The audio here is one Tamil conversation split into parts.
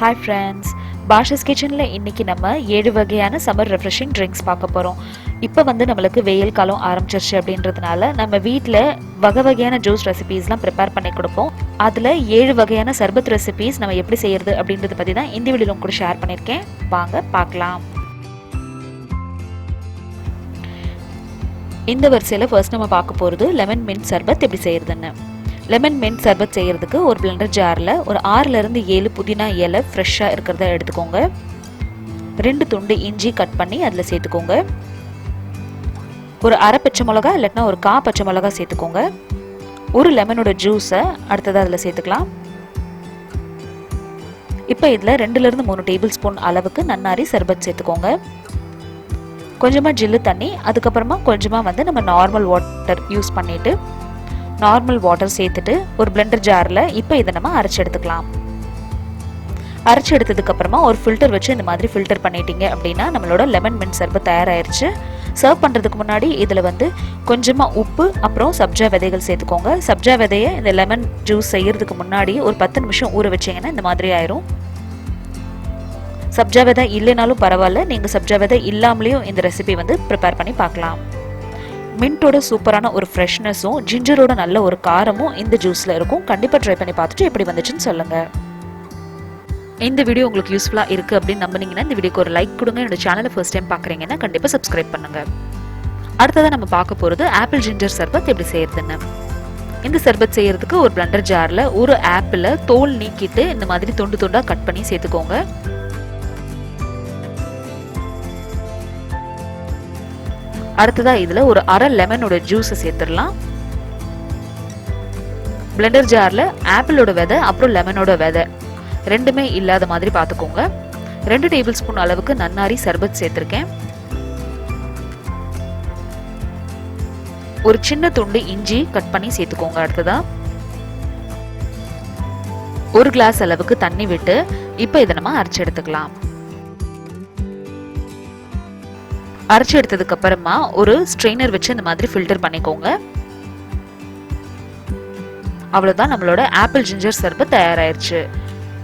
Hi friends, bashaskitchenல இன்னைக்கு நம்ம 7 வகையான சம்மர் ரெஃப்ரெஷிங் ட்ரிங்க்ஸ் பார்க்க போறோம். இப்போ நம்மளுக்கு வெயில் காலம் ஆரம்பிச்சிருச்சு அப்படின்றதுனால நம்ம வீட்ல வகையான ஜூஸ் ரெசிபீஸ்லாம் ப்ரிப்பேர் பண்ணி கொடுப்போம். அதுல 7 வகையான சர்பத் ரெசிபீஸ் நம்ம எப்படி செய்யறது அப்படின்றத பத்தி தான் இந்த வீடியோல கூட ஷேர் பண்ணிருக்கேன். வாங்க பார்க்கலாம். இந்த வரிசையில ஃபர்ஸ்ட் நம்ம பார்க்க போறது லெமன் மின்ட் சர்பத் எப்படி செய்யறதுன்னு. லெமன் மின்ட் சர்பத் செய்யறதுக்கு ஒரு பிளெண்டர் ஜார்ல ஒரு 6 ல இருந்து 7 புதினா இலை ஃப்ரெஷ்ஷா இருக்கிறத எடுத்துக்கோங்க. 2 துண்டு இஞ்சி கட் பண்ணி அதுல சேர்த்துக்கோங்க. ஒரு அரை பச்சை மிளகாய் இல்லைன்னா ஒரு கா பச்சை மிளகாய் சேர்த்துக்கோங்க. ஒரு லெமனோட ஜூஸை அடுத்ததாக அதில் சேர்த்துக்கலாம். இப்போ இதில் 2 ல இருந்து 3 டேபிள் ஸ்பூன் அளவுக்கு நன்னாரி சர்பத் சேர்த்துக்கோங்க. கொஞ்சமாக ஜில்லு தண்ணி, அதுக்கப்புறமா கொஞ்சமாக நம்ம நார்மல் வாட்டர் யூஸ் பண்ணிட்டு நார்மல் வாட்டர் சேர்த்துட்டு ஒரு பிளெண்டர் ஜாரில் இப்போ இதை நம்ம அரைச்சி எடுத்துக்கலாம். அரைச்சி எடுத்ததுக்கு அப்புறமா ஒரு ஃபில்டர் வச்சு இந்த மாதிரி ஃபில்டர் பண்ணிட்டீங்க அப்படின்னா நம்மளோட லெமன் மின்ட் சர்பத் தயாராயிருச்சு. சர்வ் பண்ணுறதுக்கு முன்னாடி இதில் கொஞ்சமாக உப்பு அப்புறம் சப்ஜா விதைகள் சேர்த்துக்கோங்க. சப்ஜா விதையை இந்த லெமன் ஜூஸ் செய்யறதுக்கு முன்னாடி ஒரு 10 நிமிஷம் ஊற வச்சிங்கன்னா இந்த மாதிரி ஆயிரும். சப்ஜா விதை இல்லைனாலும் பரவாயில்ல, நீங்கள் சப்ஜா விதை இல்லாமலேயும் இந்த ரெசிபி ப்ரிப்பேர் பண்ணி பார்க்கலாம். மின்ட்டோட சூப்பரான ஒரு ஃப்ரெஷ்னஸும் ஜிஞ்சரோட நல்ல ஒரு காரமும் இந்த ஜூஸில் இருக்கும். கண்டிப்பாக ட்ரை பண்ணி பார்த்துட்டு எப்படி வந்துச்சுன்னு சொல்லுங்கள். இந்த வீடியோ உங்களுக்கு யூஸ்ஃபுல்லாக இருக்குது அப்படின்னு நம்பினீங்கன்னா இந்த வீடியோக்கு ஒரு லைக் கொடுங்க. என்னோட சேனலை ஃபர்ஸ்ட் டைம் பார்க்குறீங்கன்னா கண்டிப்பாக சப்ஸ்கிரைப் பண்ணுங்கள். அடுத்ததாக நம்ம பார்க்க போகிறது ஆப்பிள் ஜிஞ்சர் சர்பத் எப்படி செய்யறதுன்னு. இந்த சர்பத் செய்யறதுக்கு ஒரு பிளெண்டர் ஜாரில் ஒரு ஆப்பிளை தோல் நீக்கிட்டு இந்த மாதிரி துண்டு துண்டாக கட் பண்ணி சேர்த்துக்கோங்க. அடுத்ததா இதுல ஒரு அரை லெமனோட ஜூஸை சேர்த்துடலாம். பிளெண்டர் ஜார்ல ஆப்பிளோட விதை அப்புறம் லெமனோட விதை ரெண்டுமே இல்லாத மாதிரி பார்த்துக்கோங்க. 2 டேபிள் ஸ்பூன் அளவுக்கு நன்னாரி சர்பத் சேர்த்திருக்கேன். ஒரு சின்ன துண்டு இஞ்சி கட் பண்ணி சேர்த்துக்கோங்க. அடுத்ததா 1 கிளாஸ் அளவுக்கு தண்ணி விட்டு இப்போ இதை நம்ம அரைச்சு எடுத்துக்கலாம். அரைச்சி எடுத்ததுக்கு அப்புறமா ஒரு ஸ்ட்ரெயினர் வச்சு இந்த மாதிரி ஃபில்டர் பண்ணிக்கோங்க. அவ்வளவுதான், நம்மளோட ஆப்பிள் ஜிஞ்சர் சர்பத் தயாராயிருச்சு.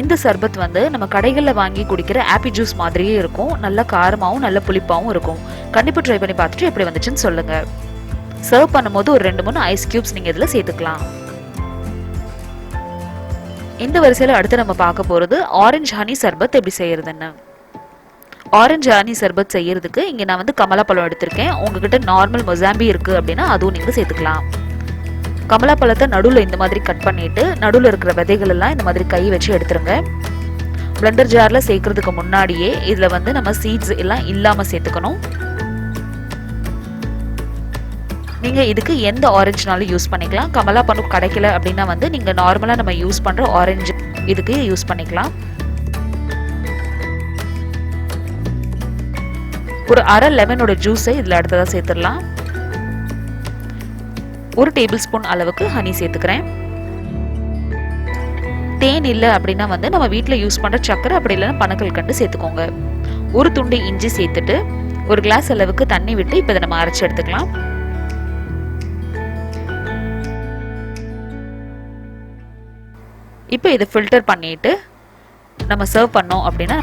இந்த சர்பத் நம்ம கடைகளில் வாங்கி குடிக்கிற ஆப்பிள் ஜூஸ் மாதிரியே இருக்கும். நல்ல காரமாகவும் நல்ல புளிப்பாகவும் இருக்கும். கண்டிப்பாக ட்ரை பண்ணி பார்த்துட்டு எப்படி வந்துச்சுன்னு சொல்லுங்க. சர்வ் பண்ணும்போது ஒரு 2-3 ஐஸ் கியூப்ஸ் நீங்க இதில் சேர்த்துக்கலாம். இந்த வரிசையில் அடுத்து நம்ம பார்க்க போறது ஆரஞ்சு ஹனி சர்பத் எப்படி செய்யறதுன்னு. ஆரஞ்சு ஹனி சர்பத் செய்யறதுக்கு இங்க நான் கமலா பழம் எடுத்திருக்கேன். உங்ககிட்ட நார்மல் மொசாம்பி இருக்கு அப்படின்னா அதுவும் நீங்க சேர்த்துக்கலாம். கமலா பழத்தை நடுவில் இந்த மாதிரி கட் பண்ணிட்டு நடுவில் இருக்கிற விதைகள் எல்லாம் இந்த மாதிரி கை வச்சு எடுத்துருங்க. பிளெண்டர் ஜார்ல சேர்க்கறதுக்கு முன்னாடியே இதுல நம்ம சீட்ஸ் எல்லாம் இல்லாம சேர்த்துக்கணும். நீங்க இதுக்கு எந்த ஆரஞ்சுனாலும் யூஸ் பண்ணிக்கலாம். கமலா பழம் கிடைக்கல அப்படின்னா நீங்க நார்மலா நம்ம யூஸ் பண்ற ஆரஞ்சு இதுக்கு யூஸ் பண்ணிக்கலாம். ஒரு அரை லெமனோட ஜூஸை இதுல அடுத்ததா சேர்த்துடலாம். 1 டேபிள் ஸ்பூன் அளவுக்கு ஹனி சேர்த்துக்கிறேன். தேன் இல்லை அப்படின்னா நம்ம வீட்டில் யூஸ் பண்ற சக்கரை அப்படி இல்லைன்னா பனக்கல்கண்டு சேர்த்துக்கோங்க. ஒரு துண்டு இஞ்சி சேர்த்துட்டு 1 கிளாஸ் அளவுக்கு தண்ணி விட்டு இப்போ இதை நம்ம அரைச்சு எடுத்துக்கலாம். இப்போ இதை ஃபில்டர் பண்ணிட்டு நம்ம சர்வ் பண்ணோம் அப்படின்னா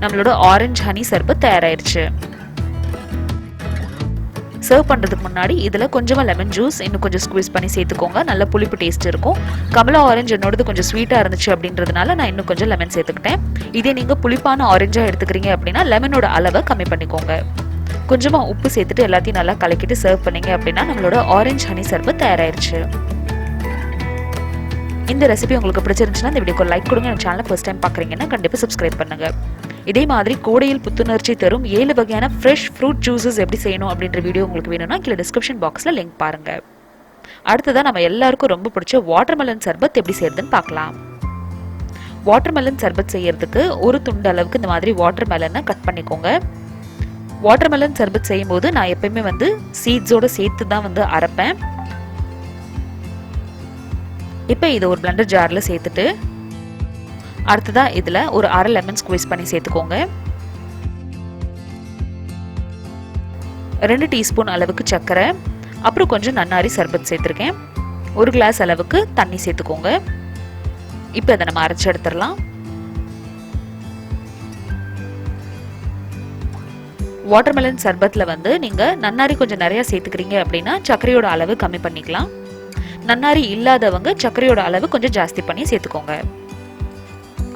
நம்மளோட ஆரஞ்சு ஹனி சர்பத் தயாராயிருச்சு. சர்வ் பண்ணுறதுக்கு முன்னாடி இதில் கொஞ்சமாக லெமன் ஜூஸ் இன்னும் கொஞ்சம் ஸ்குவீஸ் பண்ணி சேர்த்துக்கோங்க. நல்ல புளிப்பு டேஸ்ட் இருக்கும். கமலா ஆரஞ்சு என்னோடது கொஞ்சம் ஸ்வீட்டாக இருந்துச்சு அப்படின்றதுனால நான் இன்னும் கொஞ்சம் லெமன் சேர்த்துக்கிட்டேன். இதே நீங்கள் புளிப்பான ஆரஞ்சாக எடுத்துக்கிறீங்க அப்படின்னா லெமனோட அளவை கம்மி பண்ணிக்கோங்க. கொஞ்சமாக உப்பு சேர்த்துட்டு எல்லாத்தையும் நல்லா கலக்கிட்டு சர்வ் பண்ணீங்க அப்படின்னா நம்மளோட ஆரஞ்சு ஹனி சர்பத் தயாராயிருச்சு. இந்த ரெசிபி உங்களுக்கு பிடிச்சிருந்துச்சுன்னா இந்த வீடியோக்கு லைக் கொடுங்க. என் சேனலை ஃபர்ஸ்ட் டைம் பார்க்குறீங்கன்னா கண்டிப்பாக சப்ஸ்கிரைப் பண்ணுங்க. இதே மாதிரி கோடையில் புத்துணர்ச்சி தரும் 7 வகையான ஃப்ரெஷ் ஃப்ரூட் ஜூஸஸ் எப்படி செய்யணும் அப்படின்ற வீடியோ உங்களுக்கு வேணும்னா கீழே டிஸ்கிரிப்ஷன் பாக்ஸில் லிங்க் பாருங்க. அடுத்ததான் நம்ம எல்லாருக்கும் ரொம்ப பிடிச்ச வாட்டர்மெலன் சர்பத் எப்படி செய்யறதுன்னு பார்க்கலாம். வாட்டர்மெலன் சர்பத் செய்யறதுக்கு ஒரு துண்டு அளவுக்கு இந்த மாதிரி வாட்டர்மெலனை கட் பண்ணிக்கோங்க. வாட்டர்மெலன் சர்பத் செய்யும் போது நான் எப்பயுமே சீட்ஸோட சேர்த்து தான் அரைப்பேன். இப்போ இதை ஒரு பிளெண்டர் ஜார்ல சேர்த்துட்டு அடுத்ததா இதுல ஒரு அரை லெமன் ஸ்குவீஸ் பண்ணி சேர்த்துக்கோங்க. 2 டீஸ்பூன் அளவுக்கு சர்க்கரை அப்புறம் கொஞ்சம் நன்னாரி சர்பத் சேர்த்திருக்கேன். 1 கிளாஸ் அளவுக்கு தண்ணி சேர்த்துக்கோங்க. இப்போ இதை நம்ம அரைச்சு எடுத்துடலாம். வாட்டர்மெலன் சர்பத்தில் வந்து நீங்கள் நன்னாரி கொஞ்சம் நிறையா சேர்த்துக்கிறீங்க அப்படின்னா சர்க்கரையோட அளவு கம்மி பண்ணிக்கலாம். நன்னாரி இல்லாதவங்க சர்க்கரையோட அளவு கொஞ்சம் ஜாஸ்தி பண்ணி சேர்த்துக்கோங்க.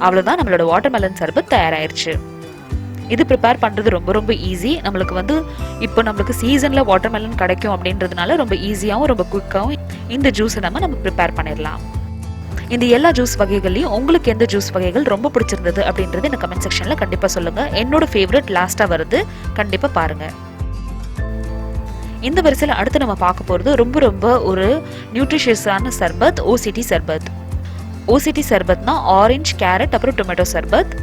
அவ்வளோதான், நம்மளோட வாட்டர்மெலன் சர்பத் தயாராகிருச்சு. இது ப்ரிப்பேர் பண்ணுறது ரொம்ப ரொம்ப ஈஸி. நம்மளுக்கு வந்து இப்போ நம்மளுக்கு சீசனில் வாட்டர்மெலன் கிடைக்கும் அப்படின்றதுனால ரொம்ப ஈஸியாகவும் ரொம்ப குயிக்காகவும் இந்த ஜூஸை நம்ம ப்ரிப்பேர் பண்ணிடலாம். இந்த எல்லா ஜூஸ் வகைகள்லையும் உங்களுக்கு எந்த ஜூஸ் வகைகள் ரொம்ப பிடிச்சிருந்தது அப்படின்றது எனக்கு கமெண்ட் செக்ஷனில் கண்டிப்பாக சொல்லுங்கள். என்னோட ஃபேவரட் லாஸ்ட்டாக வருது, கண்டிப்பாக பாருங்கள். இந்த வரிசையில் அடுத்து நம்ம பார்க்க போகிறது ரொம்ப ரொம்ப ஒரு நியூட்ரிஷியஸான சர்பத், OCT சர்பத். OCT சர்பத்னா ஆரஞ்சு, கேரட் அப்புறம் டொமேட்டோ சர்பத்.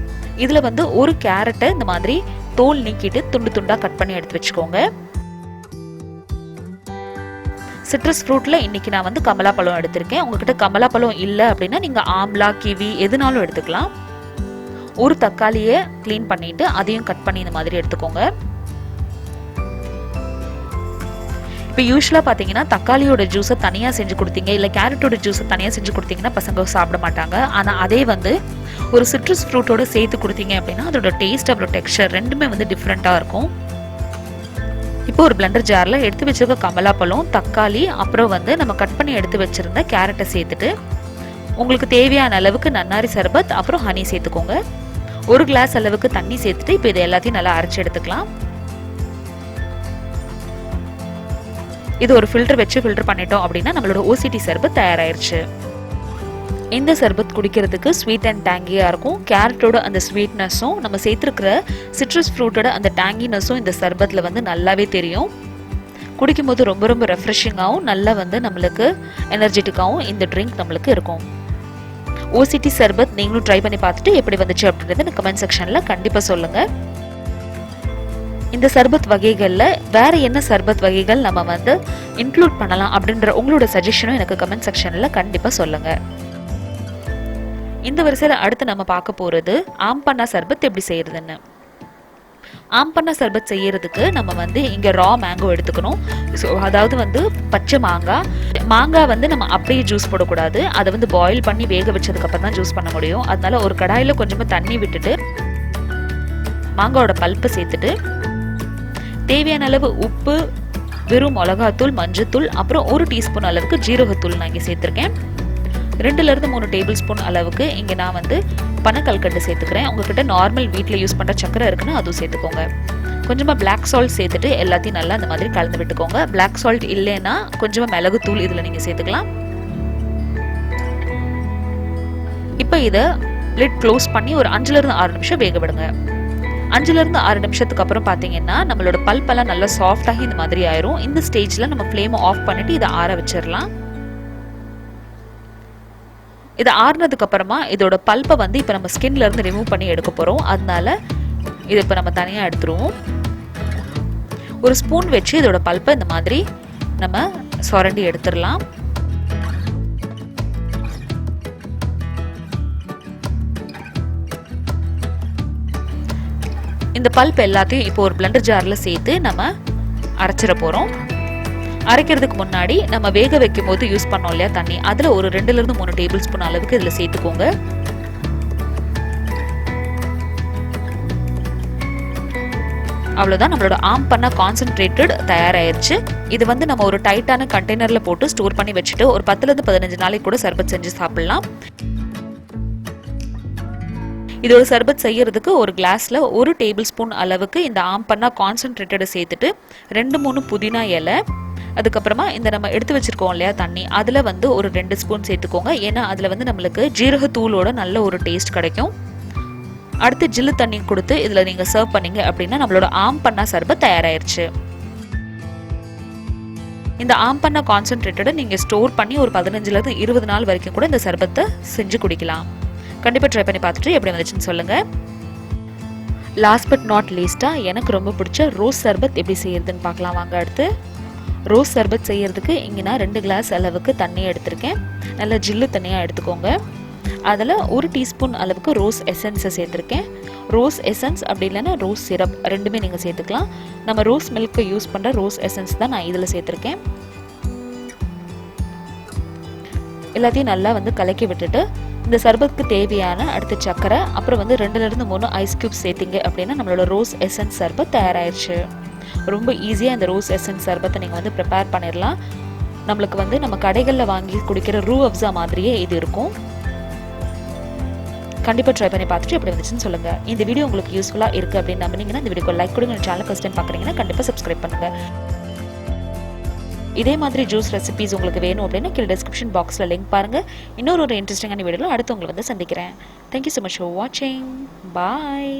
இதில் வந்து ஒரு கேரட்டை இந்த மாதிரி தோல் நீக்கிட்டு துண்டு துண்டாக கட் பண்ணி எடுத்து வச்சுக்கோங்க. சிட்ரஸ் ஃப்ரூட்டில் இன்றைக்கி நான் வந்து கமலாப்பழம் எடுத்திருக்கேன். உங்ககிட்ட கமலாப்பழம் இல்லை அப்படின்னா நீங்கள் ஆம்லா, கிவி எதுனாலும் எடுத்துக்கலாம். ஒரு தக்காளியை க்ளீன் பண்ணிவிட்டு அதையும் கட் பண்ணி இந்த மாதிரி எடுத்துக்கோங்க. இப்போ யூஸ்வலாக பார்த்தீங்கன்னா தக்காளியோட ஜூஸை தனியாக செஞ்சு கொடுத்தீங்க, இல்லை கேரட்டோட ஜூஸை தனியாக செஞ்சு கொடுத்தீங்கன்னா பசங்க சாப்பிட மாட்டாங்க. ஆனால் அதே வந்து ஒரு சிட்ரஸ் ஃப்ரூட்டோட சேர்த்து கொடுத்தீங்க அப்படின்னா அதோட டேஸ்ட் அப்புறம் டெக்ஸ்சர் ரெண்டுமே வந்து டிஃப்ரெண்ட்டாக இருக்கும். இப்போ ஒரு பிளெண்டர் ஜாரில் எடுத்து வச்சிருக்க கமலாப்பழம், தக்காளி அப்புறம் வந்து நம்ம கட் பண்ணி எடுத்து வச்சிருந்த கேரட்டை சேர்த்துட்டு உங்களுக்கு தேவையான அளவுக்கு நன்னாரி சர்பத் அப்புறம் ஹனி சேர்த்துக்கோங்க. ஒரு கிளாஸ் அளவுக்கு தண்ணி சேர்த்துட்டு இப்போ இதை எல்லாத்தையும் நல்லா அரைச்சி எடுத்துக்கலாம். இது ஒரு ஃபில்டர் வச்சு ஃபில்டர் பண்ணிட்டோம் அப்படின்னா நம்மளோட OCT சர்பத் தயாராயிருச்சு. இந்த சர்பத் குடிக்கிறதுக்கு ஸ்வீட் அண்ட் டேங்கியாக இருக்கும். கேரட்டோட அந்த ஸ்வீட்னஸும் நம்ம சேர்த்துருக்கிற சிட்ரஸ் ஃப்ரூட்டோட அந்த டேங்கினஸும் இந்த சர்பத்தில் வந்து நல்லாவே தெரியும். குடிக்கும்போது ரொம்ப ரொம்ப ரெஃப்ரெஷிங்காகவும் நல்லா வந்து நம்மளுக்கு எனர்ஜெட்டிக்காகவும் இந்த ட்ரிங்க் நம்மளுக்கு இருக்கும். OCT சர்பத் நீங்களும் ட்ரை பண்ணி பார்த்துட்டு எப்படி வந்துச்சு அப்படின்றத கமெண்ட் செக்ஷனில் கண்டிப்பாக சொல்லுங்கள். இந்த சர்பத் வகைகளில் வேறு என்ன சர்பத் வகைகள் நம்ம வந்து இன்க்ளூட் பண்ணலாம் அப்படின்ற உங்களோட சஜஷனும் எனக்கு கமெண்ட் செக்ஷனில் கண்டிப்பாக சொல்லுங்கள். இந்த வரிசையில் அடுத்து நம்ம பார்க்க போகிறது ஆம் பன்னா சர்பத் எப்படி செய்யறதுன்னு. ஆம் பன்னா சர்பத் செய்யறதுக்கு நம்ம வந்து இங்கே ரா மேங்கோ எடுத்துக்கணும். ஸோ அதாவது வந்து பச்சை மாங்காய் வந்து நம்ம அப்படியே ஜூஸ் போடக்கூடாது. அதை வந்து பாயில் பண்ணி வேக வச்சதுக்கப்புறம் தான் ஜூஸ் பண்ண முடியும். அதனால ஒரு கடாயில் கொஞ்சமாக தண்ணி விட்டுட்டு மாங்காயோட பல்ப்பை சேர்த்துட்டு தேவையான அளவு உப்பு, வெறும் மிளகாத்தூள், மஞ்சத்தூள் அப்புறம் 1 டீஸ்பூன் அளவுக்கு ஜீரகத்தூள் நான் இங்கே சேர்த்துருக்கேன். 2லேருந்து 3 டேபிள் ஸ்பூன் அளவுக்கு இங்கே நான் வந்து பனக்கல்கண்டு சேர்த்துக்கிறேன். உங்ககிட்ட நார்மல் வீட்டில் யூஸ் பண்ணுற சக்கரை இருக்குன்னா அதுவும் சேர்த்துக்கோங்க. கொஞ்சமாக பிளாக் சால்ட் சேர்த்துட்டு எல்லாத்தையும் நல்லா இந்த மாதிரி கலந்து விட்டுக்கோங்க. பிளாக் சால்ட் இல்லைன்னா கொஞ்சமாக மிளகுத்தூள் இதில் நீங்கள் சேர்த்துக்கலாம். இப்போ இதை லிட் க்ளோஸ் பண்ணி ஒரு 5லேருந்து 6 நிமிஷம் வேக விடுங்க. 5லேருந்து 6 நிமிஷத்துக்கு அப்புறம் பார்த்தீங்கன்னா நம்மளோட பல்பெல்லாம் நல்லா சாஃப்டாகி இந்த மாதிரி ஆயிரும். இந்த ஸ்டேஜில் நம்ம ஃப்ளேமை ஆஃப் பண்ணிவிட்டு இதை ஆற வச்சிடலாம். இது ஆறுனதுக்கு அப்புறமா இதோட பல்ப்பை வந்து இப்போ நம்ம ஸ்கின்ல இருந்து ரிமூவ் பண்ணி எடுக்க போகிறோம். அதனால இது இப்போ நம்ம தனியாக எடுத்துருவோம். ஒரு ஸ்பூன் வச்சு இதோட பல்ப்பை இந்த மாதிரி நம்ம சுரண்டி எடுத்துடலாம். இந்த பல்ப் எல்லாத்தையும் இப்போ ஒரு பிளெண்டர் ஜாரில் சேர்த்து நம்ம அரைச்சிட போகிறோம். அரைக்கிறதுக்கு முன்னாடி நம்ம வேக வைக்கும் போது யூஸ் பண்ணோம் இல்லையா தண்ணி, அதில் ஒரு 2லேருந்து 3 டேபிள் ஸ்பூன் அளவுக்கு இதில் சேர்த்துக்கோங்க. அவ்வளோதான், நம்மளோட ஆம் பன்னா கான்சென்ட்ரேட்டட் தயாராகிருச்சு. இது வந்து நம்ம ஒரு டைட்டான கண்டெய்னரில் போட்டு ஸ்டோர் பண்ணி வச்சுட்டு ஒரு 10லேருந்து 15 நாளைக்கு கூட சர்பத் செஞ்சு சாப்பிடலாம். இதோட சர்பத் செய்யறதுக்கு ஒரு கிளாஸில் 1 டேபிள் ஸ்பூன் அளவுக்கு இந்த ஆம் பன்னா கான்சென்ட்ரேட்டடை சேர்த்துட்டு 2-3 புதினா இலை, அதுக்கப்புறமா இந்த நம்ம எடுத்து வச்சிருக்கோம் இல்லையா தண்ணி, அதில் வந்து ஒரு 2 ஸ்பூன் சேர்த்துக்கோங்க. ஏன்னா அதில் வந்து நம்மளுக்கு ஜீரகத்தூளோட நல்ல ஒரு டேஸ்ட் கிடைக்கும். அடுத்து ஜில்லு தண்ணி கொடுத்து இதில் நீங்கள் சர்வ் பண்ணீங்க அப்படின்னா நம்மளோட ஆம் பன்னா சர்பத் தயாராகிருச்சு. இந்த ஆம் பன்னா கான்சென்ட்ரேட்டடை நீங்கள் ஸ்டோர் பண்ணி ஒரு 15லேருந்து 20 நாள் வரைக்கும் கூட இந்த சர்பத்தை செஞ்சு குடிக்கலாம். கண்டிப்பாக ட்ரை பண்ணி பார்த்துட்டு எப்படி வந்துச்சுன்னு சொல்லுங்கள். லாஸ்ட் பட் நாட் லீஸ்ட்டாக எனக்கு ரொம்ப பிடிச்ச ரோஸ் சர்பத் எப்படி செய்யறதுன்னு பார்க்கலாம் வாங்க. அடுத்து ரோஸ் சர்பத் செய்யறதுக்கு இங்கே நான் 2 கிளாஸ் அளவுக்கு தண்ணியை எடுத்திருக்கேன். நல்லா ஜில்லு தண்ணியாக எடுத்துக்கோங்க. அதில் 1 டீஸ்பூன் அளவுக்கு ரோஸ் எசன்ஸை சேர்த்துருக்கேன். ரோஸ் எசன்ஸ் அப்படி இல்லைன்னா ரோஸ் சிரப் ரெண்டுமே நீங்கள் சேர்த்துக்கலாம். நம்ம ரோஸ் மில்க்கை யூஸ் பண்ணுற ரோஸ் எசன்ஸ் தான் நான் இதில் சேர்த்துருக்கேன். எல்லாத்தையும் நல்லா வந்து கலக்கி விட்டுட்டு இந்த சர்பத்துக்கு தேவையான அடுத்த சக்கரை அப்புறம் வந்து 2லேருந்து 3 ஐஸ் கியூப்ஸ் சேர்த்திங்க அப்படின்னா நம்மளோட ரோஸ் எசன்ஸ் சர்பத் தயாராகிடுச்சு. ரொம்ப ஈஸியாக இந்த ரோஸ் எசன்ஸ் சர்பத்தை நீங்கள் வந்து ப்ரிப்பேர் பண்ணிடலாம். நம்மளுக்கு வந்து நம்ம கடைகளில் வாங்கி குடிக்கிற ரூ அப்ஸா மாதிரியே இது இருக்கும். கண்டிப்பாக ட்ரை பண்ணி பார்த்துட்டு எப்படி வந்துச்சுன்னு சொல்லுங்கள். இந்த வீடியோ உங்களுக்கு யூஸ்ஃபுல்லாக இருக்குது அப்படின்னு நம்பினீங்கன்னா இந்த வீடியோக்கு லைக் கொடுங்க. சேனல் ஃபர்ஸ்ட் டைம் பார்க்குறீங்கன்னா கண்டிப்பாக சப்ஸ்கிரைப் பண்ணுங்கள். இதே மாதிரி ஜூஸ் ரெசிபீஸ் உங்களுக்கு வேணும் அப்படின்னா கீழே டிஸ்கிரிப்ஷன் பாக்ஸில் லிங்க் பாருங்கள். இன்னொரு இன்ட்ரெஸ்டிங்கான வீடியோவில் அடுத்து உங்களுக்கு வந்து சந்திக்கிறேன். தேங்க்யூ ஸோ மச் ஃபார் வாட்சிங். பாய்.